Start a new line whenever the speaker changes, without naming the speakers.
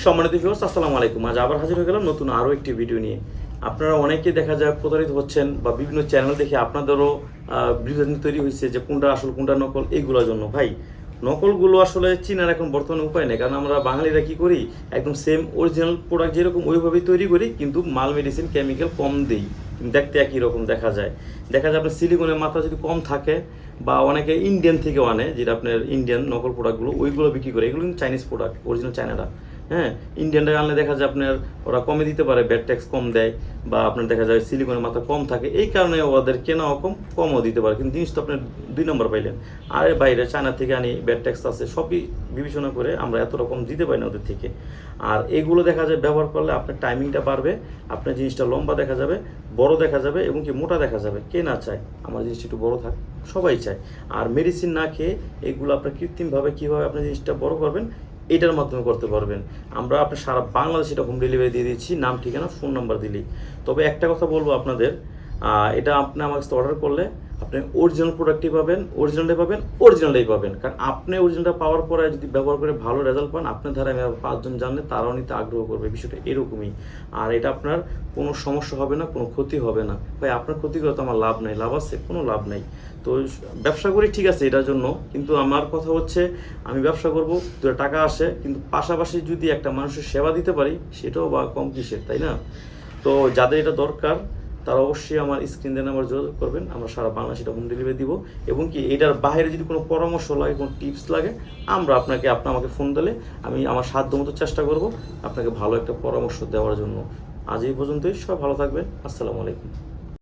সম্মানিত ভিউয়ার্স, আসসালামু আলাইকুম। আজ আবার হাজির হয়ে গেলাম নতুন আরও একটি ভিডিও নিয়ে। আপনারা অনেকেই দেখা যায় প্রতারিত হচ্ছেন বা বিভিন্ন চ্যানেল দেখে আপনাদেরও বিভ্রান্তি তৈরি হয়েছে যে কোনটা আসল কোনটা নকল, এইগুলোর জন্য। ভাই, নকলগুলো আসলে চিনার এখন বর্তমানে উপায় নেই, কারণ আমরা বাঙালিরা কী করি, একদম সেম অরিজিনাল প্রোডাক্ট যেরকম ওইভাবেই তৈরি করি, কিন্তু মাল মেডিসিন কেমিক্যাল কম দিই, দেখতে একই রকম দেখা যায়। আপনার সিলিকনের মাত্রা যদি কম থাকে, বা অনেকে ইন্ডিয়ান থেকেও আনে, যেটা আপনার ইন্ডিয়ান নকল প্রোডাক্টগুলো ওইগুলো বিক্রি করে, এগুলো কিন্তু চাইনিজ প্রোডাক্ট, অরিজিনাল চায়নারা। হ্যাঁ, ইন্ডিয়ানটা আনলে দেখা যায় আপনার ওরা কমে দিতে পারে, ব্যাড ট্যাক্স কম দেয়, বা আপনার দেখা যায় সিলিকনের মাত্রা কম থাকে, এই কারণে ওদের কেনাও কমও দিতে পারে, কিন্তু জিনিস তো আপনার 2 নম্বর পাইলেন। আর বাইরে চায়না থেকে আনি, ব্যাড ট্যাক্স আছে, সবই বিবেচনা করে আমরা এত রকম দিতে পারি না ওদের থেকে। আর এগুলো দেখা যায় ব্যবহার করলে আপনার টাইমিংটা বাড়বে, আপনার জিনিসটা লম্বা দেখা যাবে, বড় দেখা যাবে, এবং কি মোটা দেখা যাবে। কে না চায় আমার জিনিসটা একটু বড় থাক? সবাই চায়। আর মেডিসিন না খেয়ে এগুলো আপনার কৃত্রিমভাবে কীভাবে আপনার জিনিসটা বড় করবেন, এটার মাধ্যমে করতে পারবেন। আমরা আপনার সারা বাংলাদেশে এটা হোম ডেলিভারি দিয়ে দিচ্ছি, নাম ঠিকানা ফোন নাম্বার দিলেই। তবে একটা কথা বলবো আপনাদের, এটা আপনি আমার কাছে অর্ডার করলে আপনি অরিজিনাল প্রোডাক্টই পাবেন, অরিজিনালটাই পাবেন। কারণ আপনি অরিজিনালটা পাওয়ার পরে যদি ব্যবহার করে ভালো রেজাল্ট পান, আপনার ধারা আমি 5 জন জানলে তারাও নিতে আগ্রহ করবে। বিষয়টা এরকমই। আর এটা আপনার কোনো সমস্যা হবে না, কোনো ক্ষতি হবে না। ভাই, আপনার ক্ষতি করে তো আমার লাভ নাই, লাভ আছে? কোনো লাভ নাই। তো ব্যবসা করি ঠিক আছে এটার জন্য, কিন্তু আমার কথা হচ্ছে আমি ব্যবসা করব, 2 টাকা আসে, কিন্তু পাশাপাশি যদি একটা মানুষের সেবা দিতে পারি, সেটাও বা কম কিসের, তাই না? তো যাদের এটা দরকার তারা অবশ্যই আমার স্ক্রিন দিয়ে নাম্বার যোগাযোগ করবেন। আমরা সারা বাংলাদেশে এটা হোম ডেলিভারি দিব, এবং কি এটার বাইরে যদি কোনো পরামর্শ লাগে, কোনো টিপস লাগে, আপনি আমাকে ফোন দিলে আমি আমার সাধ্যমতো চেষ্টা করব আপনাকে ভালো একটা পরামর্শ দেওয়ার জন্য। আজ এই পর্যন্তই। সবাই ভালো থাকবেন। আসসালামু আলাইকুম।